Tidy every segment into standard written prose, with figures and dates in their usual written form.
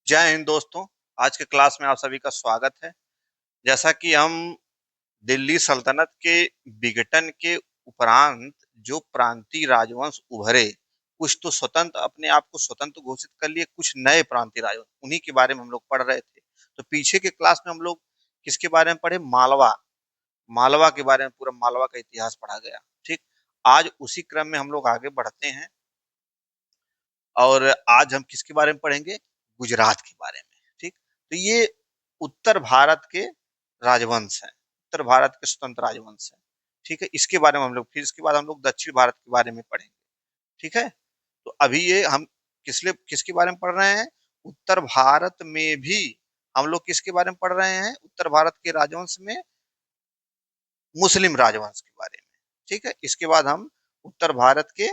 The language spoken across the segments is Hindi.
जय हिंद दोस्तों। आज के क्लास में आप सभी का स्वागत है। जैसा कि हम दिल्ली सल्तनत के विघटन के उपरांत जो प्रांतीय राजवंश उभरे, कुछ तो स्वतंत्र अपने आप को स्वतंत्र घोषित कर लिए, कुछ नए प्रांतीय राजवंश, उन्हीं के बारे में हम लोग पढ़ रहे थे। तो पीछे के क्लास में हम लोग किसके बारे में पढ़े? मालवा। मालवा के बारे में पूरा मालवा का इतिहास पढ़ा गया। ठीक। आज उसी क्रम में हम लोग आगे बढ़ते हैं और आज हम किसके बारे में पढ़ेंगे? गुजरात के बारे में। ठीक। तो ये उत्तर भारत के राजवंश हैं, उत्तर भारत के स्वतंत्र राजवंश हैं। ठीक है, इसके बारे में हम लोग, फिर इसके बाद हम लोग दक्षिण भारत के बारे में पढ़ेंगे। ठीक है। तो अभी ये हम किसके बारे में पढ़ रहे हैं? उत्तर भारत में भी हम लोग किसके बारे में पढ़ रहे हैं? उत्तर भारत के राजवंश में मुस्लिम राजवंश के बारे में। ठीक है, इसके बाद हम उत्तर भारत के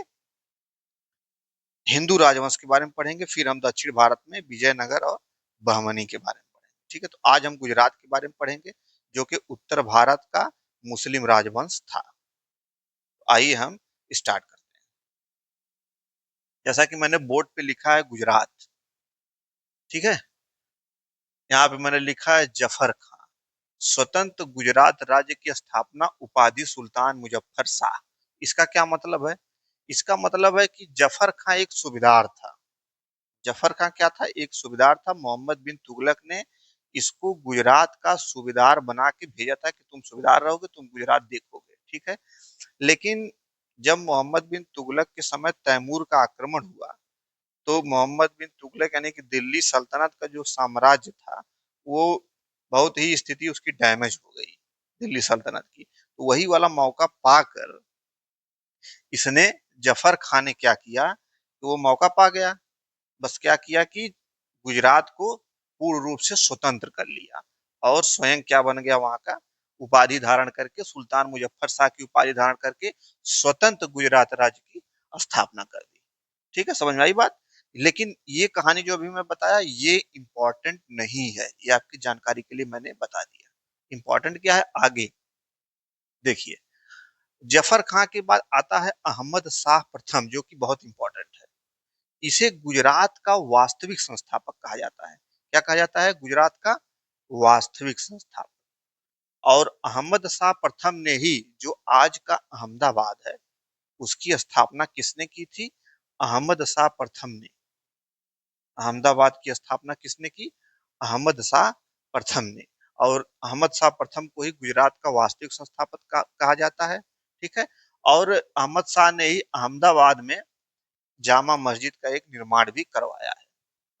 हिंदू राजवंश के बारे में पढ़ेंगे, फिर हम दक्षिण भारत में विजयनगर और बहमनी के बारे में पढ़ेंगे। ठीक है, तो आज हम गुजरात के बारे में पढ़ेंगे जो कि उत्तर भारत का मुस्लिम राजवंश था। तो आइए हम स्टार्ट करते हैं। जैसा कि मैंने बोर्ड पे लिखा है गुजरात। ठीक है, यहाँ पे मैंने लिखा है जफर खान। स्वतंत्र गुजरात राज्य की स्थापना उपाधि सुल्तान मुजफ्फर शाह। इसका क्या मतलब है? इसका मतलब है कि जफर खान एक सूबेदार था। जफर खान क्या था? एक सूबेदार था। मोहम्मद बिन तुगलक ने इसको गुजरात का सूबेदार बना के भेजा था कि तुम सूबेदार रहोगे, तुम गुजरात देखोगे। ठीक है। लेकिन जब मोहम्मद बिन तुगलक के समय तैमूर का आक्रमण हुआ, तो मोहम्मद बिन तुगलक यानी कि दिल्ली सल्तनत का जो साम्राज्य था, वो बहुत ही स्थिति उसकी डैमेज हो गई, दिल्ली सल्तनत की। तो वही वाला मौका पाकर इसने, जफर खान ने क्या किया, तो वो मौका पा गया। बस क्या किया कि गुजरात को पूर्ण रूप से स्वतंत्र कर लिया और स्वयं क्या बन गया, वहां का उपाधि धारण करके, सुल्तान मुजफ्फर शाह की उपाधि धारण करके स्वतंत्र गुजरात राज्य की स्थापना कर दी। ठीक है, समझ में आई बात? लेकिन ये कहानी जो अभी मैं बताया, ये इंपॉर्टेंट नहीं है, ये आपकी जानकारी के लिए मैंने बता दिया। इंपॉर्टेंट क्या है आगे देखिए। जफर खां के बाद आता है अहमद शाह प्रथम, जो कि बहुत इंपॉर्टेंट है। इसे गुजरात का वास्तविक संस्थापक कहा जाता है। क्या कहा जाता है? गुजरात का वास्तविक संस्थापक। और अहमद शाह प्रथम ने ही, जो आज का अहमदाबाद है, उसकी स्थापना किसने की थी? अहमद शाह प्रथम ने। अहमदाबाद की स्थापना किसने की? अहमद शाह प्रथम ने। और अहमद शाह प्रथम को ही गुजरात का वास्तविक संस्थापक कहा जाता है। ठीक है। और अहमद शाह ने ही अहमदाबाद में जामा मस्जिद का एक निर्माण भी करवाया है।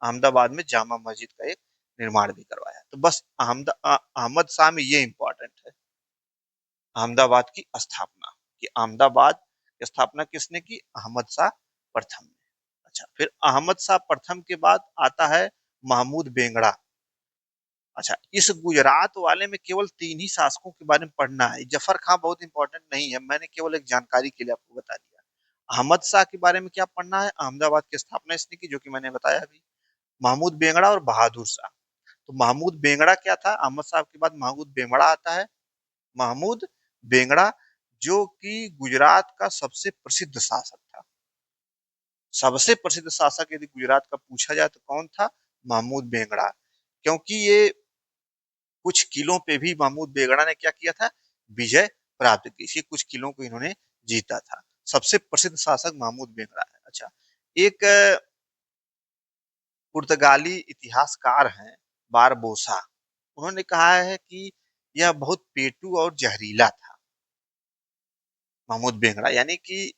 अहमदाबाद में जामा मस्जिद का एक निर्माण भी करवाया। तो बस अहमद शाह में ये इंपॉर्टेंट है, अहमदाबाद की स्थापना, कि अहमदाबाद की स्थापना किसने की? अहमद शाह प्रथम ने। अच्छा, फिर अहमद शाह प्रथम के बाद आता है महमूद बेंगड़ा। अच्छा, इस गुजरात वाले में केवल तीन ही शासकों के बारे में पढ़ना है। जफर खां बहुत इंपॉर्टेंट नहीं है, मैंने केवल एक जानकारी के लिए आपको बता दिया। अहमद शाह के बारे में क्या पढ़ना है? अहमदाबाद की स्थापना इसने की, जो कि मैंने बताया अभी। महमूद बेंगड़ा और बहादुर शाह। तो महमूद बेंगड़ा क्या था? अहमद साहब के बाद महमूद बेंगड़ा आता है। महमूद बेंगड़ा, जो कि गुजरात का सबसे प्रसिद्ध शासक था। सबसे प्रसिद्ध शासक यदि गुजरात का पूछा जाए तो कौन था? महमूद बेंगड़ा। क्योंकि ये कुछ किलों पे भी महमूद बेगड़ा ने क्या किया था? विजय प्राप्त की थी। कुछ किलों को इन्होंने जीता था। सबसे प्रसिद्ध शासक महमूद बेगड़ा है। अच्छा, एक पुर्तगाली इतिहासकार हैं बारबोसा। उन्होंने कहा है कि यह बहुत पेटू और जहरीला था। महमूद बेगड़ा यानी कि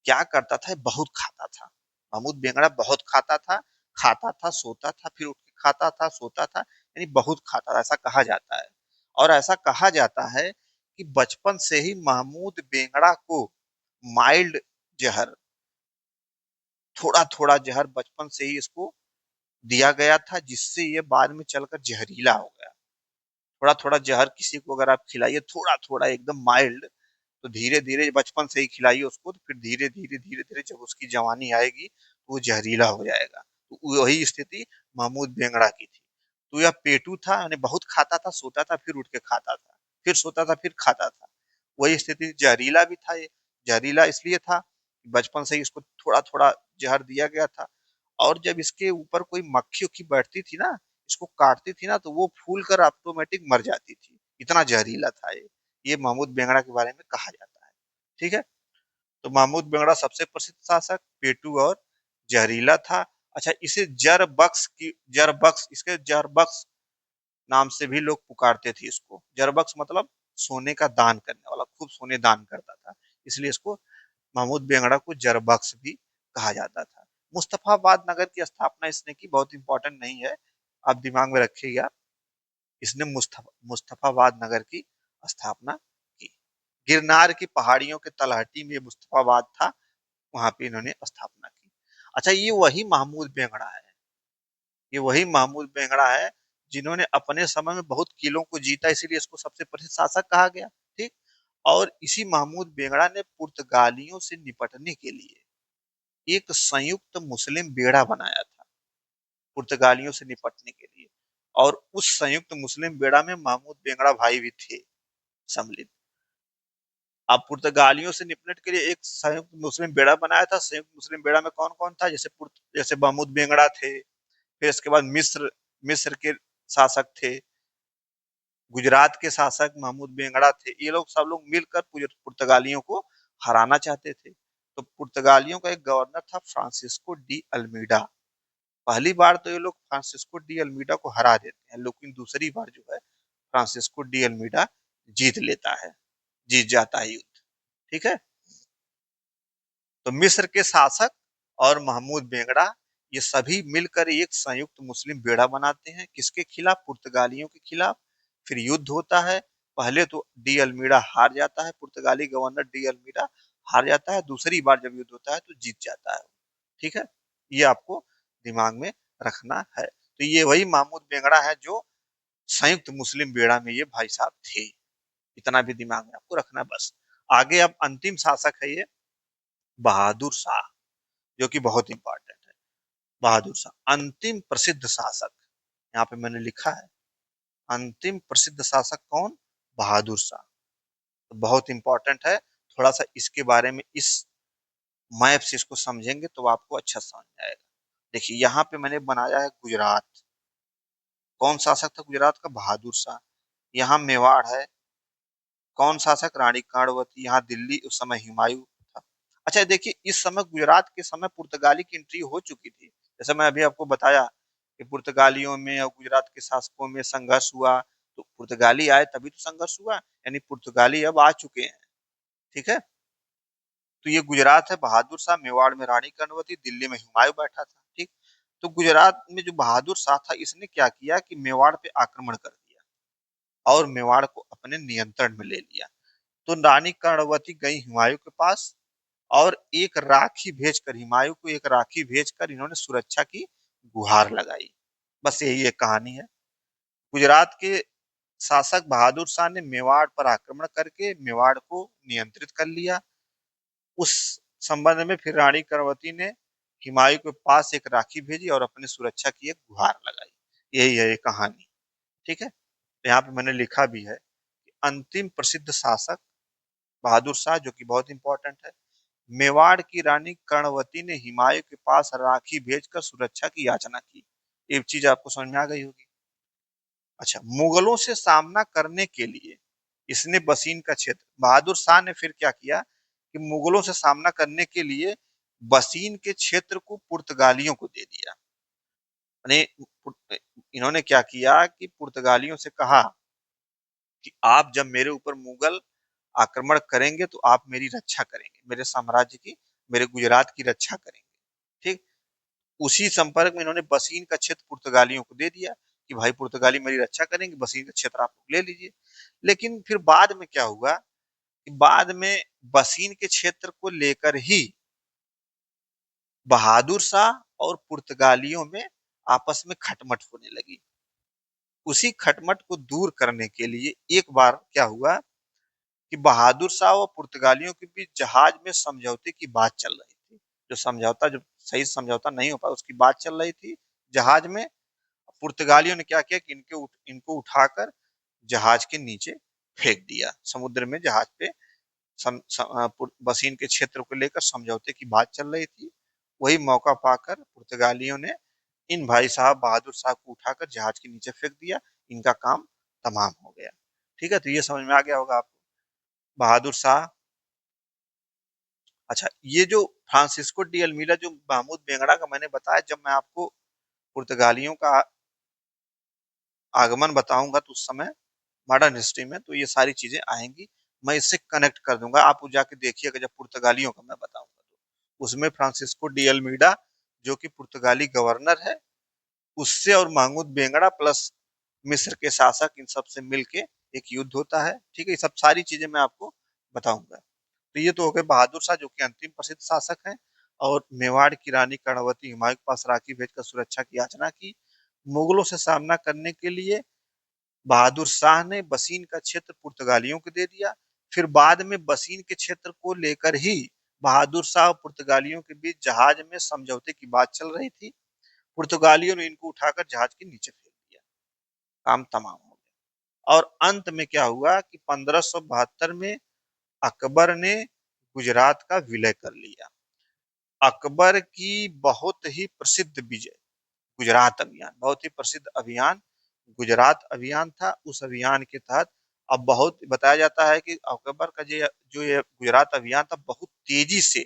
क्या करता था? बहुत खाता था। महमूद बेगड़ा बहुत खाता था, सोता था, फिर उठ के खाता था, सोता था, यानी बहुत खाता था, ऐसा कहा जाता है। और ऐसा कहा जाता है कि बचपन से ही महमूद बेगड़ा को माइल्ड जहर, थोड़ा थोड़ा जहर बचपन से ही इसको दिया गया था, जिससे ये बाद में चलकर जहरीला हो गया। थोड़ा थोड़ा जहर किसी को अगर आप खिलाइए, थोड़ा थोड़ा एकदम माइल्ड, तो धीरे धीरे बचपन से ही खिलाइए उसको, तो फिर धीरे धीरे धीरे धीरे जब उसकी जवानी आएगी तो वो जहरीला हो जाएगा। तो वही स्थिति महमूद बेंगड़ा की थी। तो यह पेटू था, यानी बहुत खाता था, सोता था, फिर उठ के खाता था, फिर सोता था, फिर खाता था। वही स्थिति। जहरीला भी था ये। जहरीला इसलिए था कि बचपन से ही इसको थोड़ा थोड़ा जहर दिया गया था। और जब इसके ऊपर कोई मक्खी उक्खी बैठती थी ना, इसको काटती थी ना, तो वो फूल कर ऑटोमेटिक मर जाती थी। इतना जहरीला था ये महमूद बेंगड़ा के बारे में कहा जाता है। ठीक है। तो महमूद बेंगड़ा सबसे प्रसिद्ध शासक, पेटू और जहरीला था। अच्छा, इसे जरबख्श, इसके जरबख्श नाम से भी लोग पुकारते थे इसको। जरबख्श मतलब सोने का दान करने वाला, खूब सोने दान करता था, इसलिए इसको महमूद बेंगड़ा को जरबख्श भी कहा जाता था। मुस्तफाबाद नगर की स्थापना इसने की, बहुत इंपॉर्टेंट नहीं है, आप दिमाग में रखिएगा। इसने मुस्तफाबाद नगर की स्थापना की। गिरनार की पहाड़ियों के तलहटी में मुस्तफाबाद था, वहां पे इन्होंने स्थापना की। अच्छा, ये वही महमूद बेंगड़ा है, ये वही महमूद बेंगड़ा है जिन्होंने अपने समय में बहुत किलों को जीता, इसीलिए इसको सबसे प्रसिद्ध शासक कहा गया। ठीक। और इसी महमूद बेंगड़ा ने पुर्तगालियों से निपटने के लिए एक संयुक्त मुस्लिम बेड़ा बनाया था, पुर्तगालियों से निपटने के लिए। और उस संयुक्त मुस्लिम बेड़ा में महमूद बेंगड़ा भाई भी थे सम्मिलित। अब पुर्तगालियों से निपटने के लिए एक संयुक्त मुस्लिम बेड़ा बनाया था। संयुक्त मुस्लिम बेड़ा में कौन कौन था? जैसे महमूद बेंगड़ा थे, फिर इसके बाद मिस्र मिस्र के शासक थे, गुजरात के शासक महमूद बेंगड़ा थे। ये लोग सब लोग मिलकर पुर्तगालियों को हराना चाहते थे। तो पुर्तगालियों का एक गवर्नर था फ्रांसिस्को डी अल्मीडा। पहली बार तो ये लोग फ्रांसिस्को डी अल्मीडा को हरा देते हैं, लेकिन दूसरी बार जो है फ्रांसिस्को डी अल्मीडा जीत लेता है, जीत जाता है युद्ध। ठीक है। तो मिस्र के शासक और महमूद बेंगड़ा, ये सभी मिलकर एक संयुक्त मुस्लिम बेड़ा बनाते हैं। किसके खिलाफ? पुर्तगालियों के खिलाफ। फिर युद्ध होता है। पहले तो डी अल्मीडा हार जाता है, पुर्तगाली गवर्नर डी अल्मीडा हार जाता है। दूसरी बार जब युद्ध होता है तो जीत जाता है। ठीक है। ये आपको दिमाग में रखना है। तो ये वही महमूद बेंगड़ा है जो संयुक्त मुस्लिम बेड़ा में ये भाई साहब थे। इतना भी दिमाग में आपको रखना है बस। आगे अब अंतिम शासक है ये बहादुर शाह, जो कि बहुत इंपॉर्टेंट है। बहादुर शाह अंतिम प्रसिद्ध शासक, यहाँ पे मैंने लिखा है अंतिम प्रसिद्ध शासक कौन? बहादुर शाह। तो बहुत इंपॉर्टेंट है। थोड़ा सा इसके बारे में इस मैप से इसको समझेंगे तो आपको अच्छा समझ आएगा। देखिए, यहाँ पे मैंने बनाया है गुजरात। कौन शासक था गुजरात का? बहादुर शाह। यहाँ मेवाड़ है, कौन शासक? रानी कर्णवती। यहाँ दिल्ली उस समय हुमायूं था। अच्छा, देखिए, इस समय गुजरात के समय पुर्तगाली की एंट्री हो चुकी थी। जैसे मैं अभी आपको बताया कि पुर्तगालियों में और गुजरात के शासकों में संघर्ष हुआ, तो पुर्तगाली आए तभी तो संघर्ष हुआ, यानी पुर्तगाली अब आ चुके हैं। ठीक है। तो ये गुजरात है, बहादुर शाह। मेवाड़ में रानी कर्णवती, दिल्ली में हुमायूं बैठा था। ठीक। तो गुजरात में जो बहादुर शाह था, इसने क्या किया कि मेवाड़ पे आक्रमण कर दिया और मेवाड़ को अपने नियंत्रण में ले लिया। तो रानी कर्णवती गई हुमायूं के पास और हुमायूं को एक राखी भेजकर इन्होंने सुरक्षा की गुहार लगाई। बस यही एक कहानी है। गुजरात के शासक बहादुर शाह ने मेवाड़ पर आक्रमण करके मेवाड़ को नियंत्रित कर लिया। उस संबंध में फिर रानी कर्णवती ने हुमायूं के पास एक राखी भेजी और अपनी सुरक्षा की एक गुहार लगाई। यही है ये कहानी। ठीक है। तो यहाँ पे मैंने लिखा भी है कि अंतिम प्रसिद्ध शासक बहादुर शाह, जो कि बहुत इंपॉर्टेंट है। मेवाड़ की रानी कर्णवती ने हुमायूं के पास राखी भेजकर सुरक्षा की याचना की। ये चीज आपको समझ में आ गई होगी। अच्छा, मुगलों से सामना करने के लिए इसने बसीन का क्षेत्र, बहादुर शाह ने फिर क्या किया कि मुगलों से सामना करने के लिए बसीन के क्षेत्र को पुर्तगालियों को दे दिया। इन्होंने क्या किया कि पुर्तगालियों से कहा कि आप जब मेरे ऊपर मुगल आक्रमण करेंगे तो आप मेरी रक्षा करेंगे, मेरे साम्राज्य की, मेरे गुजरात की रक्षा करेंगे। ठीक। उसी संपर्क में इन्होंने बसीन का क्षेत्र पुर्तगालियों को दे दिया कि भाई पुर्तगाली मेरी रक्षा करेंगे, बसीन का क्षेत्र आप ले लीजिए। लेकिन फिर बाद में क्या हुआ कि बाद में बसीन के क्षेत्र को लेकर ही बहादुर शाह और पुर्तगालियों में आपस में खटमट होने लगी। उसी खटमट को दूर करने के लिए एक बार क्या हुआ कि बहादुर शाह और पुर्तगालियों के बीच जहाज में समझौते की बात चल रही थी। जो सही समझौता नहीं हो पाया, उसकी बात चल रही थी जहाज में। पुर्तगालियों ने क्या किया कि इनको उठाकर जहाज के नीचे फेंक दिया समुद्र में। जहाज पे बसीन के क्षेत्र को लेकर समझौते की बात चल रही थी, वही मौका पाकर पुर्तगालियों ने इन भाई साहब बहादुर शाह को उठाकर जहाज के नीचे फेंक दिया। इनका काम तमाम हो गया। ठीक है, तो ये समझ में आ गया होगा आपको बहादुर शाह। अच्छा, ये जो फ्रांसिस्को डी अल्मीड़ा, जो महमूद बेगड़ा का मैंने बताया, जब मैं आपको पुर्तगालियों का आगमन बताऊंगा तो उस समय मॉडर्न हिस्ट्री में तो ये सारी चीजें आएंगी। मैं इससे कनेक्ट कर दूंगा, आप वो जाके देखिएगा जब पुर्तगालियों का मैं बताऊंगा तो उसमें फ्रांसिस्को डी अल्मीडा जो कि पुर्तगाली गवर्नर है, उससे और महमूद बेंगड़ा प्लस मिस्र के शासक, इन सब से मिलके एक युद्ध होता है। ठीक है, ये सब सारी चीजें मैं आपको बताऊंगा। तो ये तो हो गए बहादुर शाह जो कि अंतिम प्रसिद्ध शासक हैं। और मेवाड़ की रानी कर्णवती हुमायूं के पास राखी भेजकर सुरक्षा की याचना की। मुगलों से सामना करने के लिए बहादुर शाह ने बसीन का क्षेत्र पुर्तगालियों को दे दिया। फिर बाद में बसीन के क्षेत्र को लेकर ही बहादुर शाह और पुर्तगालियों के बीच जहाज में समझौते की बात चल रही थी। पुर्तगालियों ने इनको उठाकर जहाज के नीचे फेंक दिया। काम तमाम हो गया। और अंत में क्या हुआ कि 1572 में अकबर ने गुजरात का विलय कर लिया। अकबर की बहुत ही प्रसिद्ध विजय, गुजरात अभियान, बहुत ही प्रसिद्ध अभियान गुजरात अभियान था। उस अभियान के तहत अब बहुत बताया जाता है कि अकबर का जो ये गुजरात अभियान था बहुत तेजी से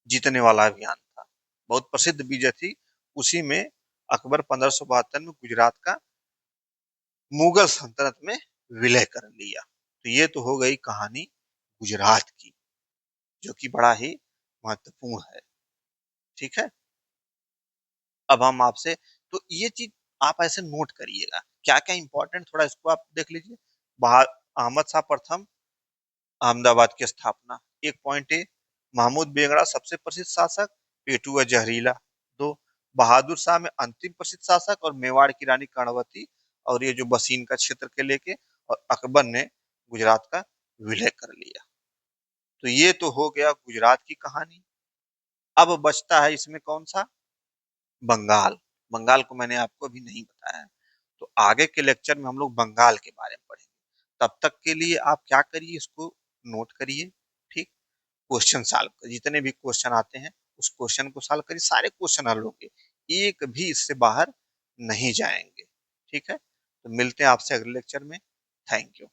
जीतने वाला अभियान था, बहुत प्रसिद्ध विजय थी। उसी में अकबर 1572 में गुजरात का मुगल सल्तनत में विलय कर लिया। तो ये तो हो गई कहानी गुजरात की, जो कि बड़ा ही महत्वपूर्ण है। ठीक है, अब हम आपसे, तो ये चीज आप ऐसे नोट करिएगा क्या क्या इंपॉर्टेंट, थोड़ा इसको आप देख लीजिए। अहमद शाह प्रथम, अहमदाबाद की स्थापना, एक पॉइंट ए। महमूद बेगड़ा सबसे प्रसिद्ध शासक, पेटू व जहरीला, दो। बहादुर शाह में अंतिम प्रसिद्ध शासक और मेवाड़ की रानी कर्णवती, और ये जो बसीन का क्षेत्र के लेके, और अकबर ने गुजरात का विलय कर लिया। तो ये तो हो गया गुजरात की कहानी। अब बचता है इसमें कौन सा, बंगाल। बंगाल को मैंने आपको अभी नहीं बताया। तो आगे के लेक्चर में हम लोग बंगाल के बारे में पढ़ेंगे। तब तक के लिए आप क्या करिए, इसको नोट करिए। ठीक, क्वेश्चन सॉल्व करिए, जितने भी क्वेश्चन आते हैं उस क्वेश्चन को सॉल्व करिए, सारे क्वेश्चन हल होंगे, एक भी इससे बाहर नहीं जाएंगे। ठीक है, तो मिलते हैं आपसे अगले लेक्चर में। Thank you.